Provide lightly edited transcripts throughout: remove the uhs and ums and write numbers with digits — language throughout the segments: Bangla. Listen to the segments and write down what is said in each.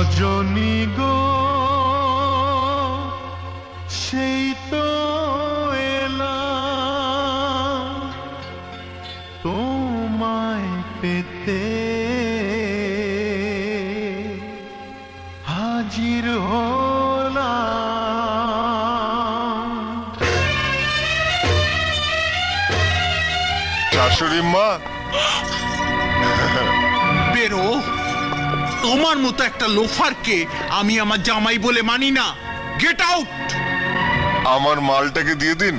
রজনী গো সেই তো এলাম তোমায় পেতে হাজির হলাম। শাশুড়ি মা, বেরো। তোমার মতো একটা লোফারকে আমি আমার জামাই বলে মানি না। Get out. আমার মালটাকে দিয়ে দিন,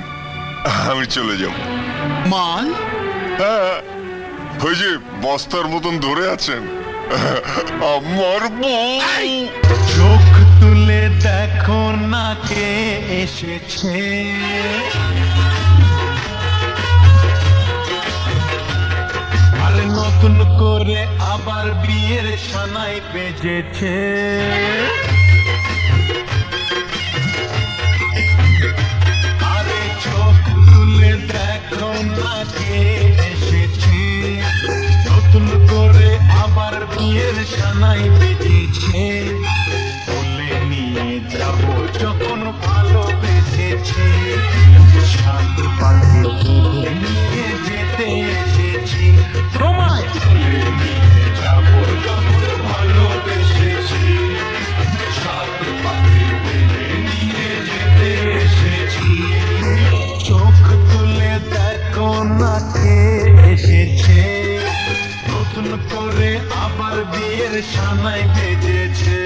আমি চলে যাব। মাল? হ্যাঁ, ওই যে বস্তার মতন ধরে আছেন, আমার বউ। চোখ তুলে দেখো না কে এসেছে, আর নতুন করে আবার বিয়ের সানাই বেজেছে। আরে চোখ তুলে দেখো না কে এসেছে, নতুন করে আবার বিয়ের সানাই বেজেছে। বলে নিয়ে যাব যখন ভালোবেসেছে, সাত পাকে তুলে নিয়ে যেতে এসেছি। তোমায় বলে নিয়ে যাব যখন ভালোবেসেছি, সাত পাকে তুলে নিয়ে যেতে এসেছি। চোখ তুলে দেখো না কে এসেছে, নতুন করে আবার বিয়ের সানাই বেজেছে।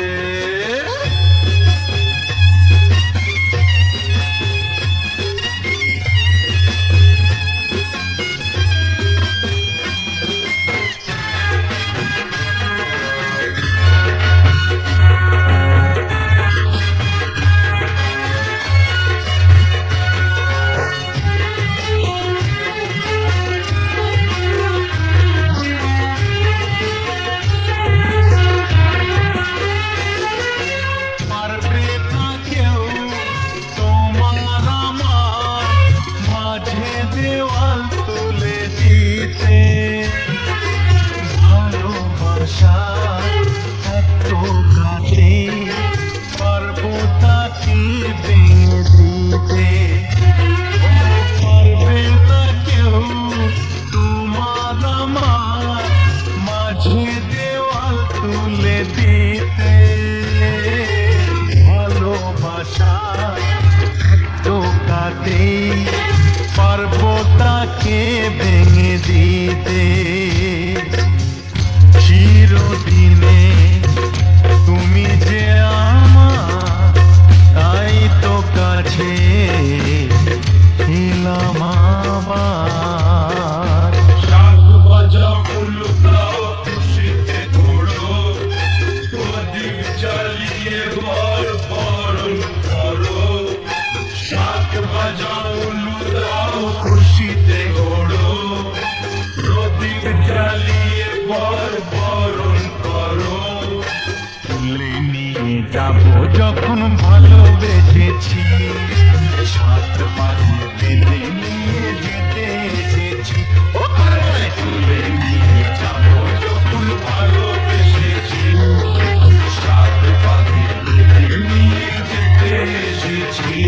পারবে না কেউ তোমার আমার মাঝে দেওয়াল তুলে দিতে। ভালোবাসা এত কাটে, পারবো তাকে ভেঙে দিতে। পারবে না কেউ তোমার আমার মাঝে দেওয়াল তুলে দিতে। ভালোবাসা তো কাটে, পারবো তাকে ভেঙে দিতে। চিরদিনে তুমি যে আমার, তাই তো কাছে এলাম আবার। শাক বাজাও উল্লুকাও খুশিতে ঘোড়ো, প্রদীপ জ্বালিয়ে বর বরণ করো। শাক বাজাও উল্লুকাও খুশিতে ঘোড়ো, প্রদীপ জ্বালিয়ে বর বরণ করো। তুলে নিয়ে যাব যখন ভালোবেসেছি, সাত পাকে বেঁধে নিয়ে যেতে এসেছি। ও তুলে নিয়ে যাব যখন ভালোবেসেছি, সাত পাকে বেঁধে নিয়ে যেতে এসেছি।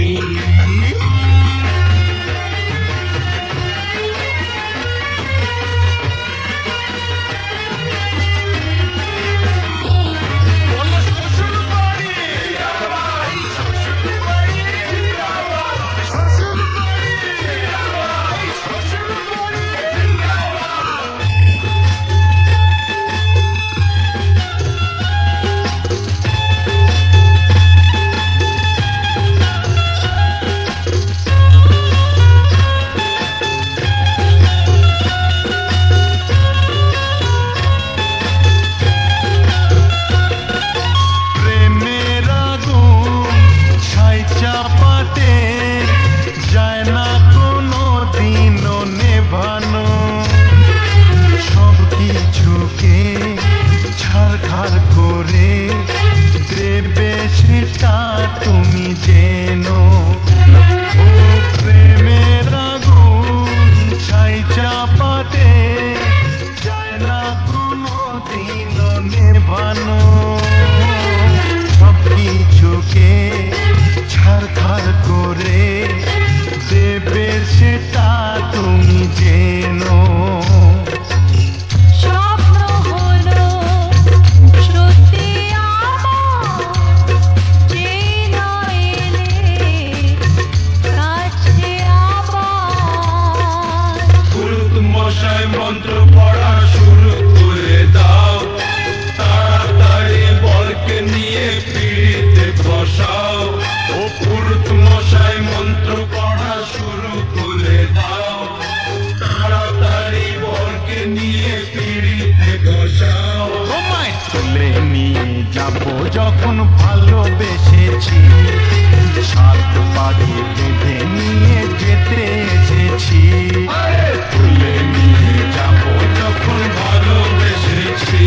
প্রেমের আগুন ছাই চাপাতে যায় না কোনো দিনও নেভানো। সব কিছুকে ছারখার করে দেবে সেটা তুমি জেনো। ও প্রেমের আগুন ছাই চাপাতে যায় না কোনো দিনও নেভানো। বুকে ছারখার করে দেবে সেটা তুমি জেনো। স্বপ্ন হলো সত্যি আমার, যেই না এলে কাছে আবার। পুরুত মশাই মন্ত্র পড়া শুরু করে দাও, তাড়াতাড়ি বরকে নিয়ে পিড়িতে বসাও। ও পুরুত মশাই মন্ত্র পড়া শুরু করে দাও, তাড়াতাড়ি বরকে নিয়ে পিড়িতে বসাও। তোমায় তুলে নিয়ে যাব যখন ভালোবেসেছি, সাত পাকে বেঁধে নিয়ে যেতে এসেছি। তুলে নিয়ে যাব যখন ভালোবেসেছি,